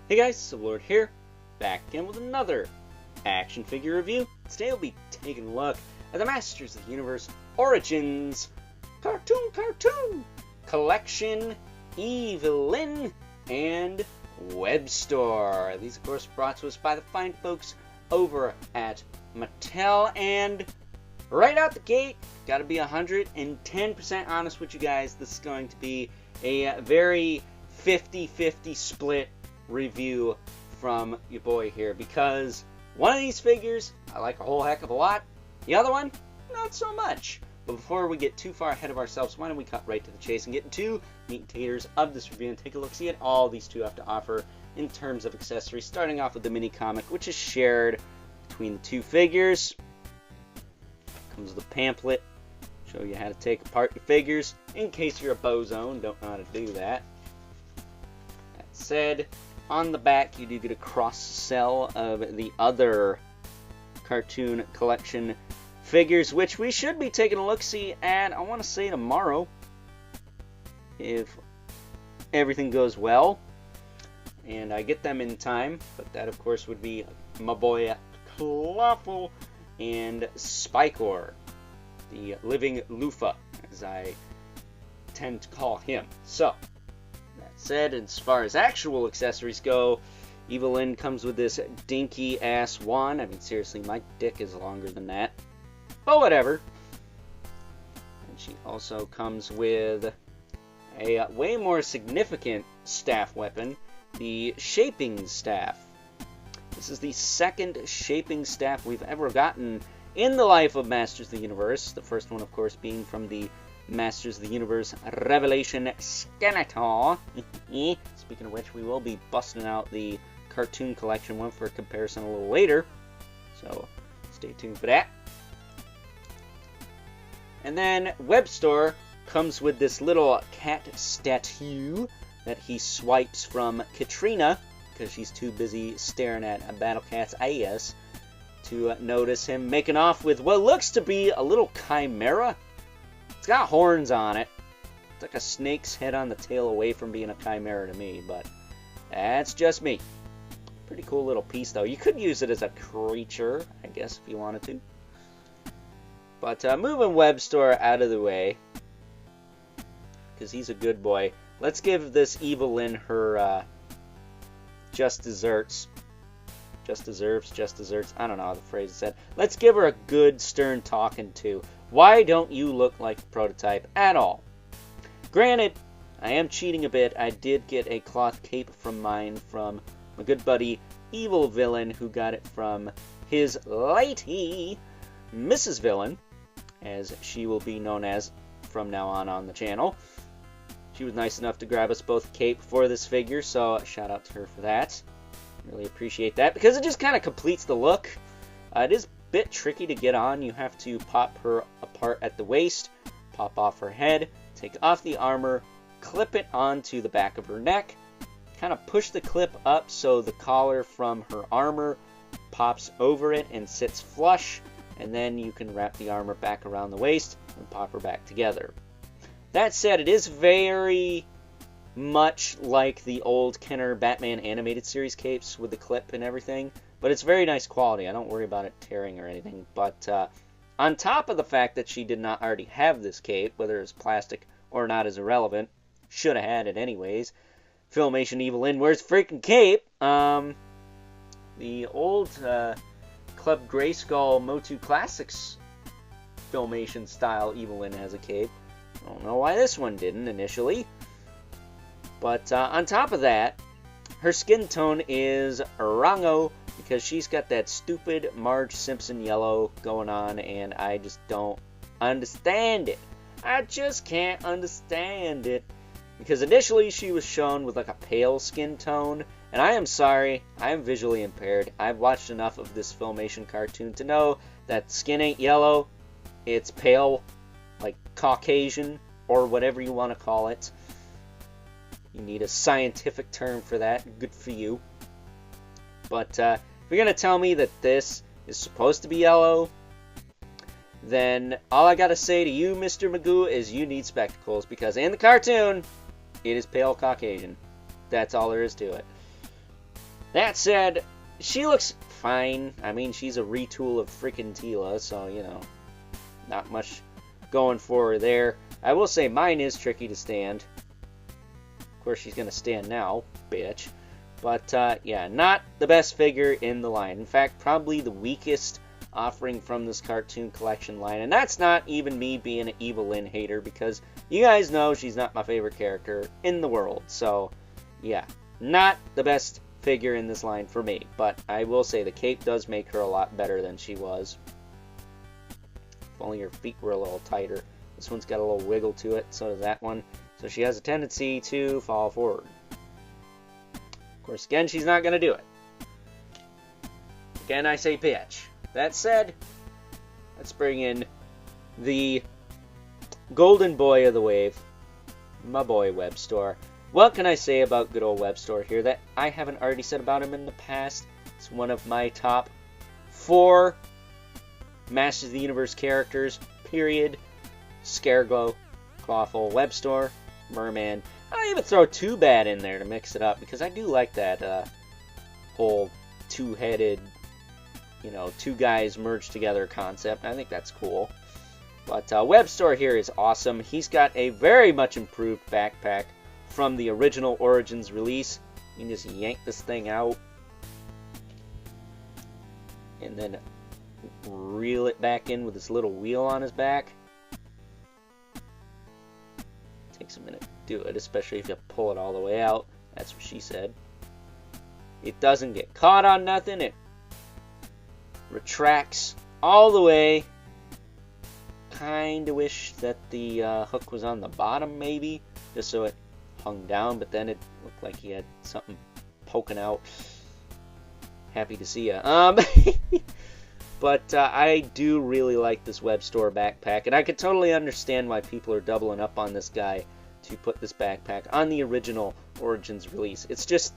Hey guys, Lord here, back again with another action figure review. Today we'll be taking a look at the Masters of the Universe Origins Cartoon Collection, Evil-Lyn, and Webstor. These of course brought to us by the fine folks over at Mattel, and right out the gate, gotta be 110% honest with you guys, this is going to be a very 50-50 split review from your boy here, because one of these figures I like a whole heck of a lot, the other one not so much. But before we get too far ahead of ourselves, why don't we cut right to the chase and get into meat and taters of this review and take a look see at all these two have to offer in terms of accessories, starting off with the mini comic, which is shared between the two figures. Comes with a pamphlet, show you how to take apart your figures in case you're a bozo and don't know how to do that. That said, on the back, you do get a cross-sell of the other cartoon collection figures, which we should be taking a look-see at, I want to say tomorrow, if everything goes well, and I get them in time. But that, of course, would be my boy Clawful and Spikor, the living loofah, as I tend to call him. So, that said, as far as actual accessories go, Evil-Lyn comes with this dinky ass wand. I mean, seriously, my dick is longer than that, but whatever. And she also comes with a way more significant staff weapon, the shaping staff. This is the second shaping staff we've ever gotten in the life of Masters of the Universe. The first one, of course, being from the Masters of the Universe Revelation Skeletor. Speaking of which, we will be busting out the cartoon collection one for comparison a little later, so stay tuned for that. And then Webstor comes with this little cat statue that he swipes from Katrina, because she's too busy staring at Battle Cat's ass to notice him making off with what looks to be a little chimera. It's got horns on it. It's like a snake's head on the tail, away from being a chimera to me, but that's just me. Pretty cool little piece, though. You could use it as a creature, I guess, if you wanted to. But moving Webstor out of the way, because he's a good boy, let's give this Evil-Lyn her just deserves, I don't know how the phrase is said. Let's give her a good stern talking to. Why don't you look like a prototype at all? Granted, I am cheating a bit. I did get a cloth cape from mine from my good buddy Evil-Villain, who got it from his lady, Mrs. Villain, as she will be known as from now on the channel. She was nice enough to grab us both a cape for this figure, so shout out to her for that. Really appreciate that, because it just kind of completes the look. It is a bit tricky to get on. You have to pop her apart at the waist, pop off her head, take off the armor, clip it onto the back of her neck, kind of push the clip up so the collar from her armor pops over it and sits flush, and then you can wrap the armor back around the waist and pop her back together. That said, it is very much like the old Kenner Batman animated series capes with the clip and everything, but it's very nice quality. I don't worry about it tearing or anything. But on top of the fact that she did not already have this cape, whether it's plastic or not is irrelevant, should have had it anyways. Filmation Evil-Lyn wears freaking cape. The old Club Grayskull MOTU Classics Filmation style Evil-Lyn has a cape. I don't know why this one didn't initially. But on top of that, her skin tone is Rango, because she's got that stupid Marge Simpson yellow going on, and I just don't understand it. I just can't understand it. Because initially she was shown with like a pale skin tone, and I am sorry, I am visually impaired. I've watched enough of this Filmation cartoon to know that skin ain't yellow, it's pale, like Caucasian, or whatever you want to call it. You need a scientific term for that. Good for you. But if you're going to tell me that this is supposed to be yellow, then all I got to say to you, Mr. Magoo, is you need spectacles, because in the cartoon, it is pale Caucasian. That's all there is to it. That said, she looks fine. I mean, she's a retool of freaking Tila, so, you know, not much going for her there. I will say mine is tricky to stand. Of course, she's going to stand now, bitch. But, yeah, not the best figure in the line. In fact, probably the weakest offering from this cartoon collection line. And that's not even me being an Evil-Lyn hater, because you guys know she's not my favorite character in the world. So, yeah, not the best figure in this line for me. But I will say the cape does make her a lot better than she was. If only her feet were a little tighter. This one's got a little wiggle to it, so does that one. So she has a tendency to fall forward. Of course, again, she's not going to do it. Again, I say bitch. That said, let's bring in the golden boy of the wave, my boy Webstor. What can I say about good old Webstor here that I haven't already said about him in the past? It's one of my top 4 Masters of the Universe characters, period. Scareglow, Clawful, Webstor, Merman. I'll even throw Too Bad in there to mix it up, because I do like that whole two-headed, you know, 2 guys merged together concept. I think that's cool. But Webstor here is awesome. He's got a very much improved backpack from the original Origins release. You can just yank this thing out and then reel it back in with this little wheel on his back. Takes a minute to do it, especially if you pull it all the way out. That's what she said. It doesn't get caught on nothing. It retracts all the way. Kinda wish that the hook was on the bottom, maybe, just so it hung down, but then it looked like he had something poking out. Happy to see ya. But I do really like this Webstor backpack, and I could totally understand why people are doubling up on this guy to put this backpack on the original Origins release. It's just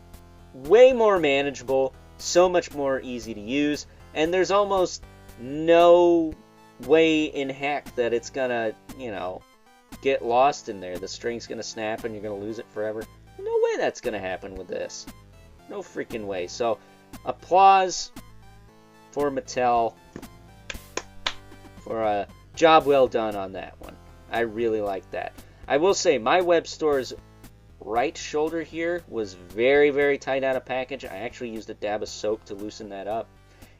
way more manageable, so much more easy to use, and there's almost no way in heck that it's gonna, you know, get lost in there. The string's gonna snap and you're gonna lose it forever. No way that's gonna happen with this. No freaking way. So, applause for Mattel for a job well done on that one. I really like that. I will say my Webstor's right shoulder here was very, very tight out of package. I actually used a dab of soap to loosen that up.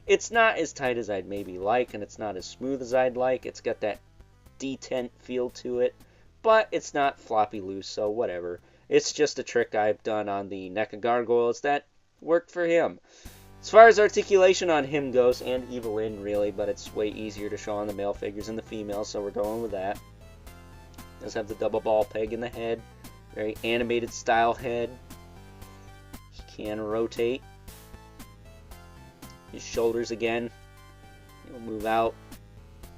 It's not as tight as I'd maybe like, and it's not as smooth as I'd like. It's got that detent feel to it, but it's not floppy loose, so whatever. It's just a trick I've done on the NECA Gargoyles that worked for him. As far as articulation on him goes, and Evil-Lyn really, but it's way easier to show on the male figures than the female, so we're going with that. Does have the double ball peg in the head. Very animated style head. He can rotate. His shoulders again. He'll move out,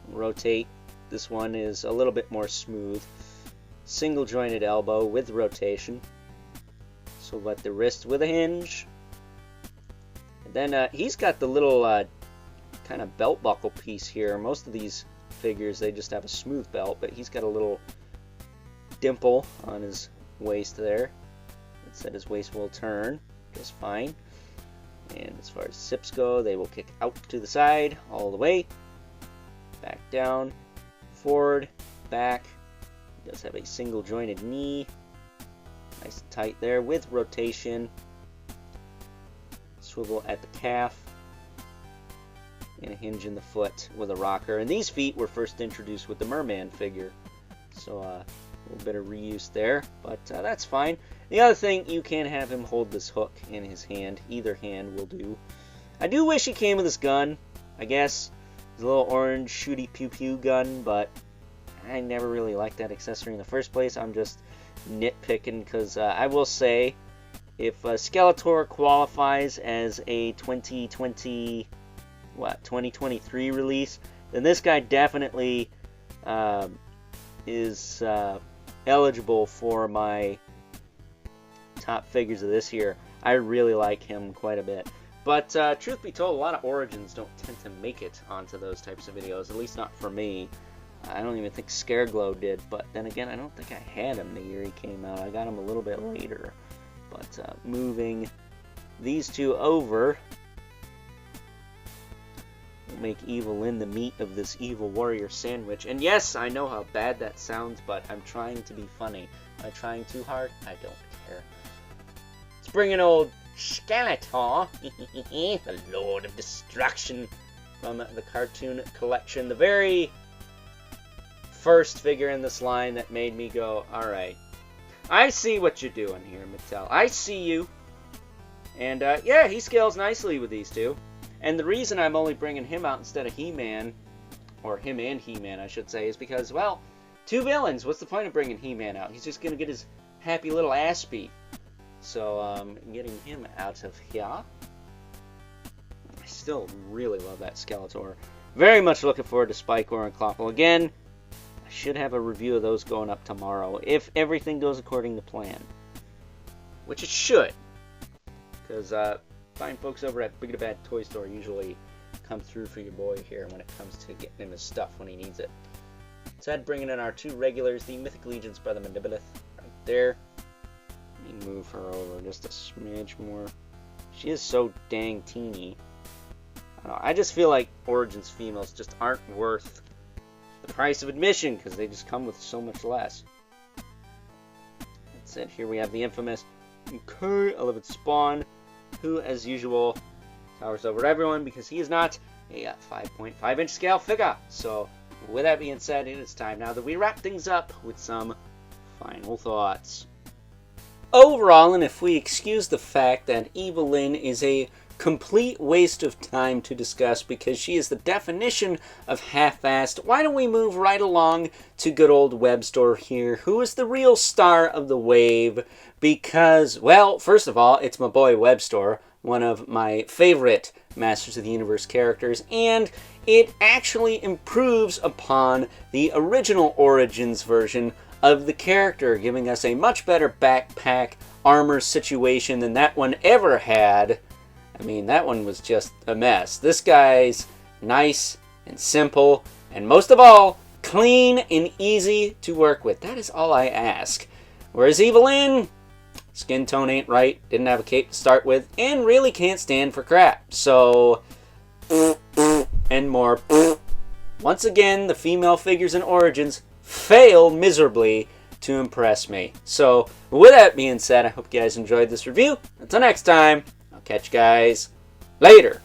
rotate. This one is a little bit more smooth. Single jointed elbow with rotation. So let the wrist with a hinge. And then he's got the little kind of belt buckle piece here. Most of these figures, they just have a smooth belt, but he's got a little dimple on his waist there. It said his waist will turn just fine. And as far as zips go, they will kick out to the side all the way. Back down, forward, back. He does have a single jointed knee. Nice and tight there with rotation. Swivel at the calf. And a hinge in the foot with a rocker. And these feet were first introduced with the Merman figure. So a little bit of reuse there, but that's fine. The other thing, you can have him hold this hook in his hand. Either hand will do. I do wish he came with his gun, I guess. His little orange shooty pew pew gun, but I never really liked that accessory in the first place. I'm just nitpicking, because I will say, if Skeletor qualifies as a 2023 release, then this guy definitely is eligible for my top figures of this year. I really like him quite a bit. But truth be told, a lot of Origins don't tend to make it onto those types of videos, at least not for me. I don't even think Scareglow did, but then again, I don't think I had him the year he came out. I got him a little bit later. But moving these two over. We'll make Evil-Lyn the meat of this evil warrior sandwich. And yes, I know how bad that sounds, but I'm trying to be funny. Am I trying too hard? I don't care. Let's bring in old Skeletor, the Lord of Destruction, from the cartoon collection. The very first figure in this line that made me go, alright, I see what you're doing here, Mattel. I see you. And yeah, he scales nicely with these two. And the reason I'm only bringing him out instead of He-Man, or him and He-Man, I should say, is because, well, two villains. What's the point of bringing He-Man out? He's just going to get his happy little ass beat. So, getting him out of here. I still really love that Skeletor. Very much looking forward to Spikor and Clopple. Again, I should have a review of those going up tomorrow, if everything goes according to plan. Which it should. Because, fine folks over at Big to Bad Toy Store usually come through for your boy here when it comes to getting him his stuff when he needs it. So I'd bring in our two regulars, the Mythic Legion's Brother Mandibilith, right there. Let me move her over just a smidge more. She is so dang teeny. I don't know, I just feel like Origins females just aren't worth the price of admission because they just come with so much less. That's it. Here we have the infamous K11 Spawn, who, as usual, towers over everyone because he is not a 5.5-inch scale figure. So, with that being said, it is time now that we wrap things up with some final thoughts. Overall, and if we excuse the fact that Evil-Lyn is a complete waste of time to discuss because she is the definition of half-assed, why don't we move right along to good old Webstor here, who is the real star of the wave because, well, first of all, it's my boy Webstor, one of my favorite Masters of the Universe characters, and it actually improves upon the original Origins version of the character, giving us a much better backpack armor situation than that one ever had. I mean, that one was just a mess. This guy's nice and simple, and most of all, clean and easy to work with. That is all I ask. Whereas Evil-Lyn, skin tone ain't right, didn't have a cape to start with, and really can't stand for crap. So, and more. Once again, the female figures in Origins fail miserably to impress me. So, with that being said, I hope you guys enjoyed this review. Until next time, I'll catch you guys later.